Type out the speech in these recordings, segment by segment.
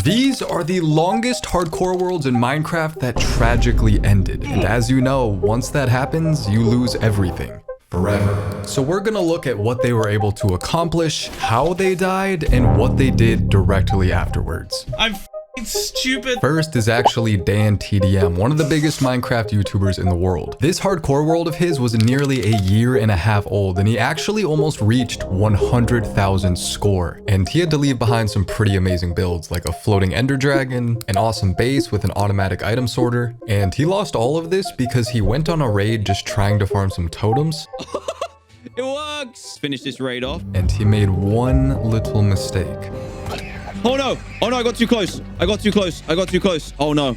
These are the longest hardcore worlds in Minecraft that tragically ended. And as you know, once that happens, you lose everything. Forever. So we're gonna look at what they were able to accomplish, how they died, and what they did directly afterwards. I'm f***ing stupid. First is actually DanTDM, one of the biggest Minecraft YouTubers in the world. This hardcore world of his was nearly a year and a half old, and he actually almost reached 100,000 score. And he had to leave behind some pretty amazing builds, like a floating ender dragon, an awesome base with an automatic item sorter. And he lost all of this because he went on a raid just trying to farm some totems. It works. Finish this raid off. And he made one little mistake. Oh no. Oh no, I got too close. I got too close. I got too close. Oh no.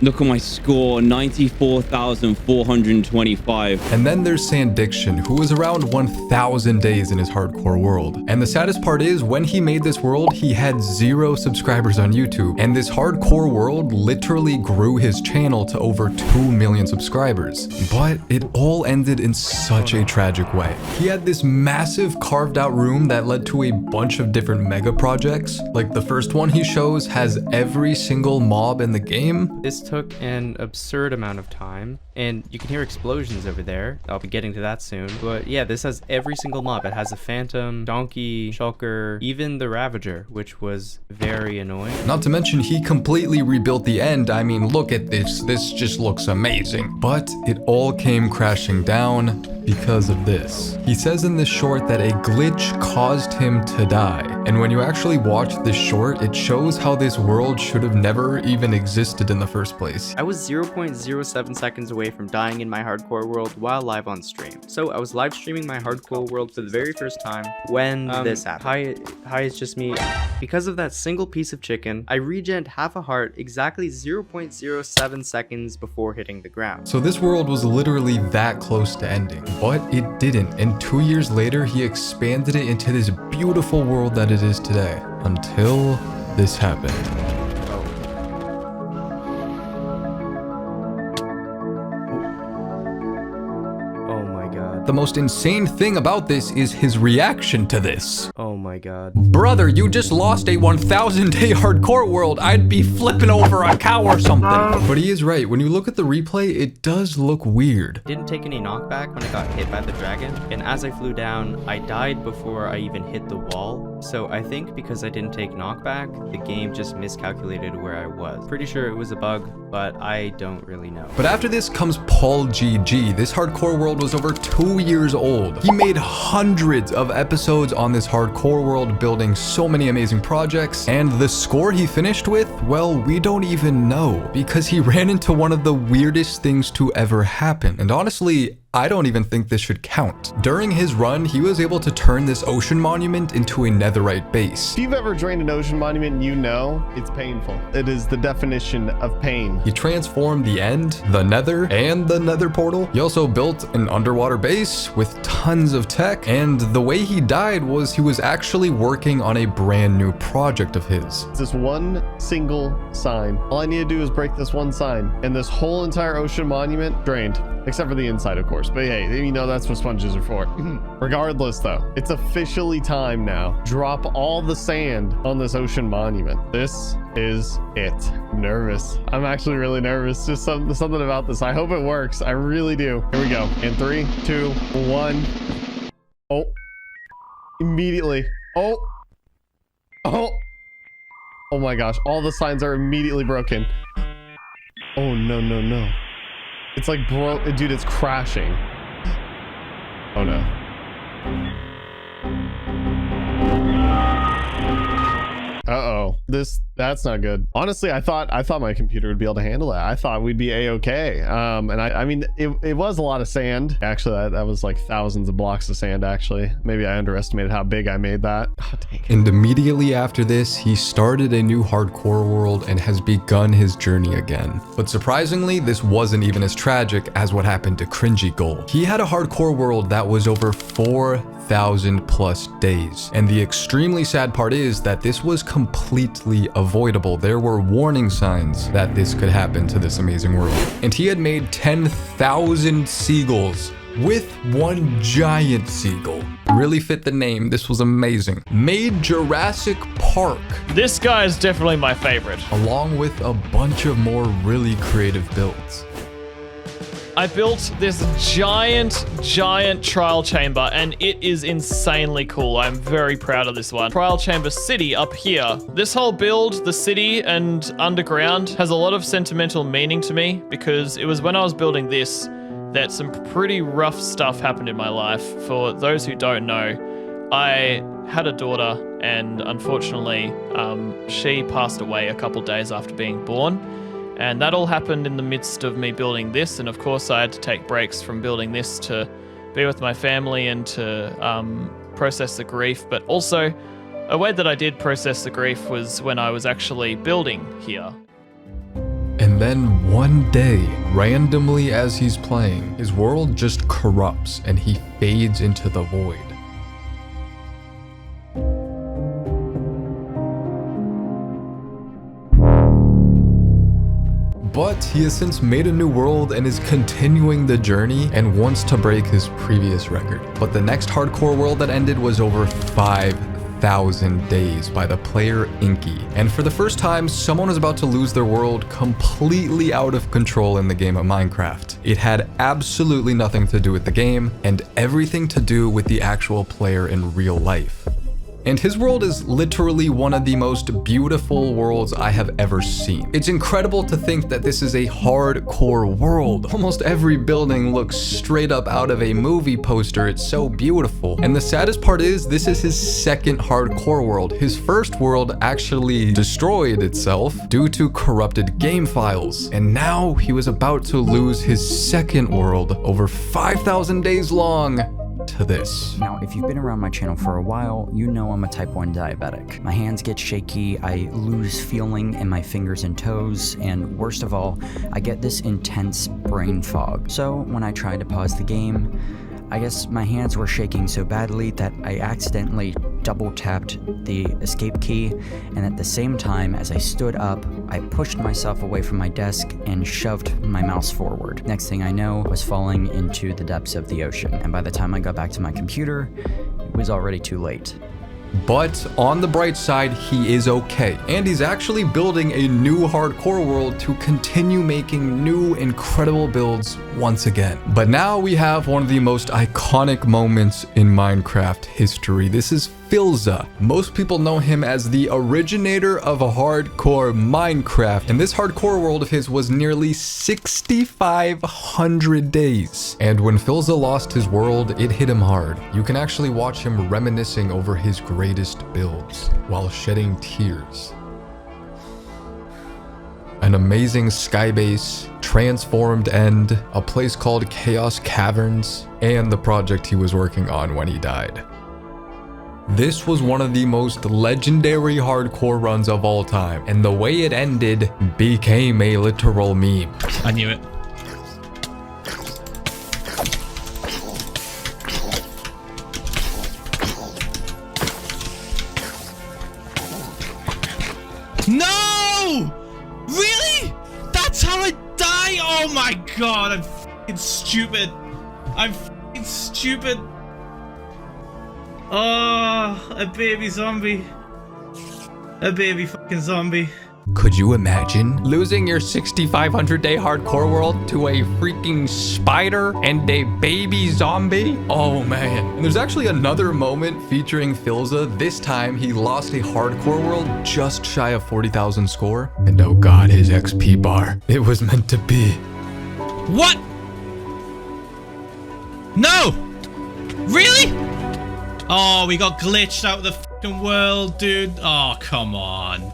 Look at my score, 94,425. And then there's Sandiction, who was around 1,000 days in his hardcore world. And the saddest part is, when he made this world, he had 0 subscribers on YouTube. And this hardcore world literally grew his channel to over 2 million subscribers. But it all ended in such a tragic way. He had this massive carved out room that led to a bunch of different mega projects. Like the first one he shows has every single mob in the game. This took an absurd amount of time, and you can hear explosions over there. I'll be getting to that soon. But yeah, this has every single mob. It has a phantom, donkey, shulker, even the ravager, which was very annoying. Not to mention he completely rebuilt the end. I mean, look at this. This just looks amazing. But it all came crashing down because of this. He says in this short that a glitch caused him to die. And when you actually watch this short, it shows how this world should have never even existed in the first place. I was 0.07 seconds away from dying in my hardcore world while live on stream. So I was live streaming my hardcore world for the very first time when this happened. Hi, it's just me. Because of that single piece of chicken, I regened half a heart exactly 0.07 seconds before hitting the ground. So this world was literally that close to ending, but it didn't. And 2 years later, he expanded it into this beautiful world that it is today, until this happened. The most insane thing about this is his reaction to this. Oh my god. Brother, you just lost a 1,000-day hardcore world. I'd be flipping over a cow or something. But he is right. When you look at the replay, it does look weird. Didn't take any knockback when I got hit by the dragon. And as I flew down, I died before I even hit the wall. So I think because I didn't take knockback, the game just miscalculated where I was. Pretty sure it was a bug, but I don't really know. But after this comes PaulGG. This hardcore world was over 2 years old. He made hundreds of episodes on this hardcore world, building so many amazing projects, and the score he finished with, well, we don't even know, because he ran into one of the weirdest things to ever happen. And honestly, I don't even think this should count. During his run, he was able to turn this ocean monument into a netherite base. If you've ever drained an ocean monument, you know it's painful. It is the definition of pain. He transformed the end, the nether, and the nether portal. He also built an underwater base with tons of tech, and the way he died was he was actually working on a brand new project of his. It's this one single sign. All I need to do is break this one sign, and this whole entire ocean monument drained. Except for the inside, of course. But hey, you know that's what sponges are for. Regardless, though, it's officially time now. Drop all the sand on this ocean monument. This is it. I'm nervous. I'm actually really nervous. Just something about this. I hope it works. I really do. Here we go. In 3, 2, 1. Oh. Immediately. Oh. Oh. Oh my gosh. All the signs are immediately broken. Oh, no, no, no. It's like, bro, dude, it's crashing. Oh no. Uh-oh. That's not good. Honestly, I thought my computer would be able to handle that. I thought we'd be a-okay. And I mean, it was a lot of sand. Actually, that was like thousands of blocks of sand, actually. Maybe I underestimated how big I made that. Oh, dang it. And immediately after this, he started a new hardcore world and has begun his journey again. But surprisingly, this wasn't even as tragic as what happened to CringyGull. He had a hardcore world that was over 4,000 plus days. And the extremely sad part is that this was completely avoidable. There were warning signs that this could happen to this amazing world. And he had made 10,000 seagulls with one giant seagull. Really fit the name. This was amazing. Made Jurassic Park. This guy is definitely my favorite. Along with a bunch of more really creative builds. I built this giant trial chamber, and it is insanely cool. I'm very proud of this one. Trial chamber city up here. This whole build, the city and underground, has a lot of sentimental meaning to me because it was when I was building this that some pretty rough stuff happened in my life. For those who don't know, I had a daughter, and unfortunately, she passed away a couple days after being born. And that all happened in the midst of me building this. And of course, I had to take breaks from building this to be with my family and to process the grief. But also, a way that I did process the grief was when I was actually building here. And then one day, randomly as he's playing, his world just corrupts and he fades into the void. But he has since made a new world and is continuing the journey and wants to break his previous record. But the next hardcore world that ended was over 5,000 days by the player Incy. And for the first time, someone was about to lose their world completely out of control in the game of Minecraft. It had absolutely nothing to do with the game and everything to do with the actual player in real life. And his world is literally one of the most beautiful worlds I have ever seen. It's incredible to think that this is a hardcore world. Almost every building looks straight up out of a movie poster. It's so beautiful. And the saddest part is, this is his second hardcore world. His first world actually destroyed itself due to corrupted game files. And now he was about to lose his second world over 5,000 days long to this. Now, if you've been around my channel for a while, you know I'm a type 1 diabetic. My hands get shaky, I lose feeling in my fingers and toes, and worst of all, I get this intense brain fog. So when I tried to pause the game, I guess my hands were shaking so badly that I accidentally double tapped the escape key, and at the same time as I stood up, I pushed myself away from my desk and shoved my mouse forward. Next thing I know, I was falling into the depths of the ocean, and by the time I got back to my computer, it was already too late. But on the bright side, he is okay. And he's actually building a new hardcore world to continue making new incredible builds once again. But now we have one of the most iconic moments in Minecraft history. This is Philza. Most people know him as the originator of a hardcore Minecraft. And this hardcore world of his was nearly 6,500 days. And when Philza lost his world, it hit him hard. You can actually watch him reminiscing over his greatest builds while shedding tears. An amazing skybase, transformed end, a place called Chaos Caverns, and the project he was working on when he died. This was one of the most legendary hardcore runs of all time, and the way it ended became a literal meme. I knew it. No! Really? That's how I die? Oh my god, I'm f***ing stupid. I'm f***ing stupid. Oh, a baby zombie. A baby fucking zombie. Could you imagine losing your 6,500 day hardcore world to a freaking spider and a baby zombie? Oh man. And there's actually another moment featuring Philza. This time he lost a hardcore world just shy of 40,000 score. And oh god, his XP bar. It was meant to be. What? No! Really? Oh, we got glitched out of the fucking world, dude. Oh, come on.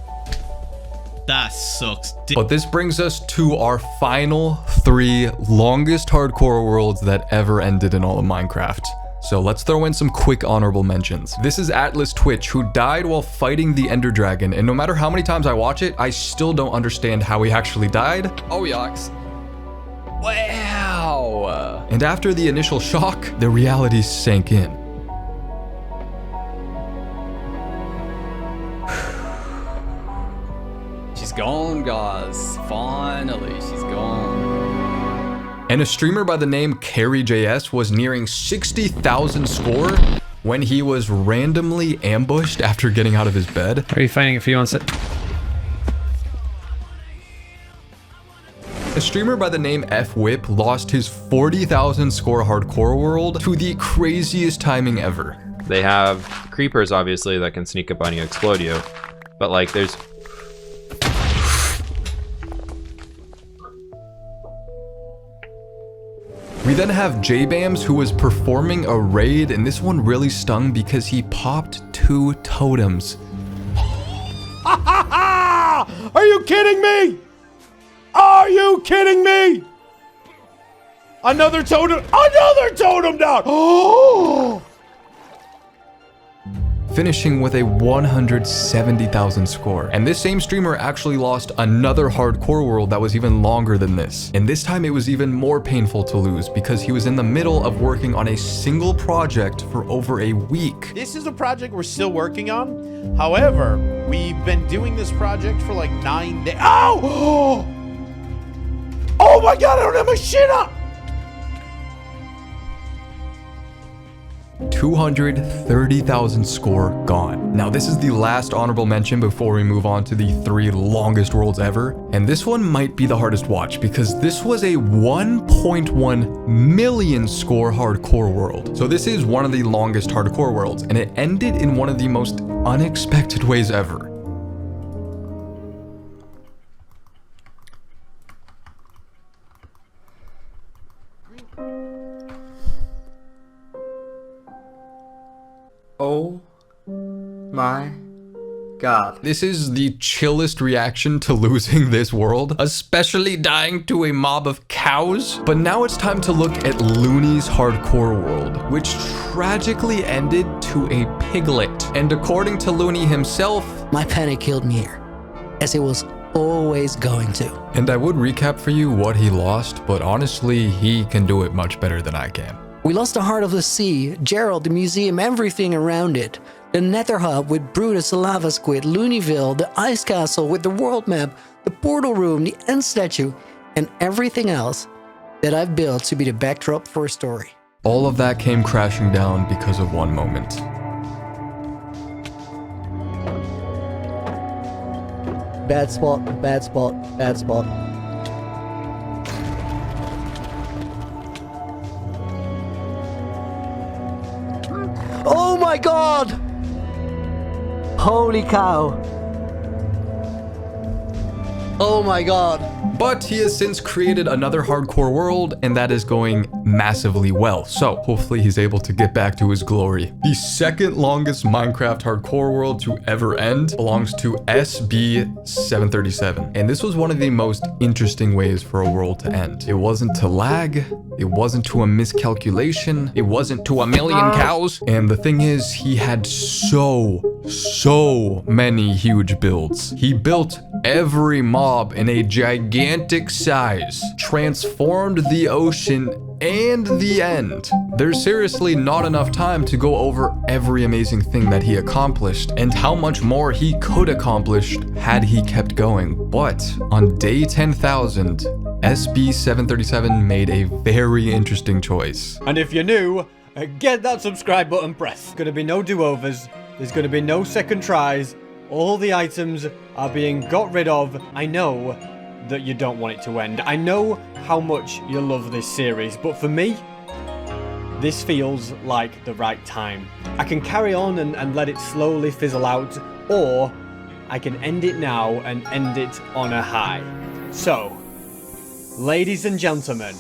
That sucks. But this brings us to our final 3 longest hardcore worlds that ever ended in all of Minecraft. So let's throw in some quick honorable mentions. This is Atlas Twitch, who died while fighting the Ender Dragon. And no matter how many times I watch it, I still don't understand how he actually died. Oh, yucks. Wow. And after the initial shock, the reality sank in. And a streamer by the name CarryJS was nearing 60,000 score when he was randomly ambushed after getting out of his bed. Are you finding a few on set? A streamer by the name FWhip lost his 40,000 score hardcore world to the craziest timing ever. They have creepers, obviously, that can sneak up on you, explode you. But like, there's... We then have J-Bams, who was performing a raid, and this one really stung because he popped 2 totems. Are you kidding me? Are you kidding me? Another totem down. Oh! Finishing with a 170,000 score. And this same streamer actually lost another hardcore world that was even longer than this. And this time it was even more painful to lose because he was in the middle of working on a single project for over a week. This is a project we're still working on. However, we've been doing this project for like 9 days. Oh! Oh my god, I don't have my shit up! 230,000 score gone. Now this is the last honorable mention before we move on to the 3 longest worlds ever. And this one might be the hardest watch because this was a 1.1 million score hardcore world. So this is one of the longest hardcore worlds, and it ended in one of the most unexpected ways ever. Oh my god. This is the chillest reaction to losing this world, especially dying to a mob of cows. But now it's time to look at Loony's hardcore world, which tragically ended to a piglet. And according to Loony himself, my panic killed me here, as it was always going to. And I would recap for you what he lost, but honestly, he can do it much better than I can. We lost the Heart of the Sea, Gerald, the museum, everything around it. The Nether Hub with Brutus the Lava Squid, Loonyville, the Ice Castle with the world map, the Portal Room, the End Statue, and everything else that I've built to be the backdrop for a story. All of that came crashing down because of one moment. Bad spot, bad spot, bad spot. Oh my god! Holy cow. Oh my god. But he has since created another hardcore world, and that is going massively well. So hopefully he's able to get back to his glory. The second longest Minecraft hardcore world to ever end belongs to SB737. And this was one of the most interesting ways for a world to end. It wasn't to lag. It wasn't to a miscalculation. It wasn't to a million cows. And the thing is, he had so many huge builds. He built every mob in a gigantic size, transformed the ocean and the end. There's seriously not enough time to go over every amazing thing that he accomplished and how much more he could accomplish had he kept going. But on day 10,000, SB737 made a very interesting choice. And if you're new, get that subscribe button pressed. Gonna be no do-overs. There's gonna be no second tries. All the items are being got rid of. I know that you don't want it to end. I know how much you love this series, but for me, this feels like the right time. I can carry on and let it slowly fizzle out, or I can end it now and end it on a high. So, ladies and gentlemen,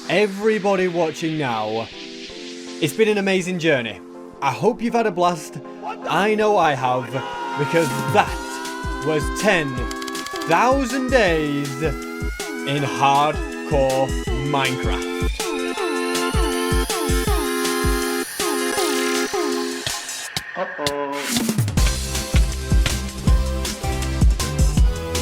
everybody watching now, it's been an amazing journey. I hope you've had a blast. I know I have, because that was 10,000 days in hardcore Minecraft.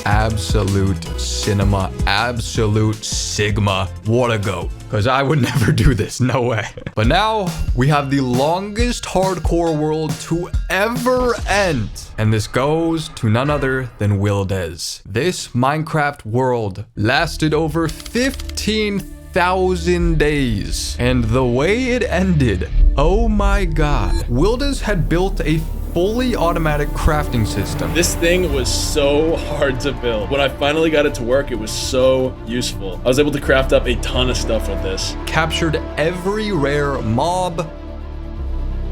Absolute cinema, absolute sigma. What a goat. Because I would never do this, no way. But now we have the longest hardcore world to ever end. And this goes to none other than Wildez. This Minecraft world lasted over 15,000 1,000 days. And the way it ended, oh my god. Wildez had built a fully automatic crafting system. This thing was so hard to build. When I finally got it to work, it was so useful. I was able to craft up a ton of stuff with this. Captured every rare mob.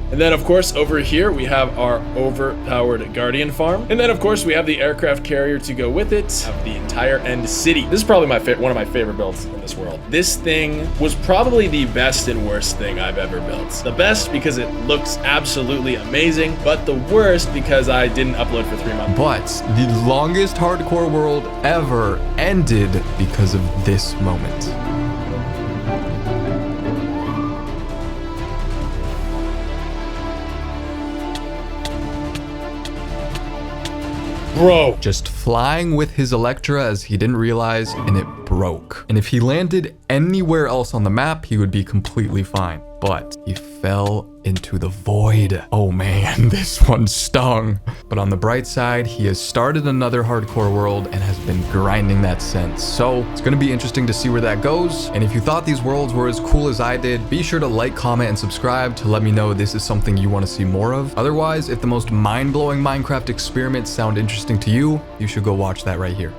And then, of course, over here, we have our overpowered Guardian farm. And then, of course, we have the aircraft carrier to go with it. Have the entire end city. This is probably one of my favorite builds in this world. This thing was probably the best and worst thing I've ever built. The best because it looks absolutely amazing, but the worst because I didn't upload for 3 months. But the longest hardcore world ever ended because of this moment. Bro. Just flying with his Electra as he didn't realize, and it broke. And if he landed anywhere else on the map, he would be completely fine. But he fell into the void. Oh man, this one stung. But on the bright side, he has started another hardcore world and has been grinding that since. So it's gonna be interesting to see where that goes. And if you thought these worlds were as cool as I did, be sure to like, comment, and subscribe to let me know this is something you want to see more of. Otherwise, if the most mind-blowing Minecraft experiments sound interesting to you, you should go watch that right here.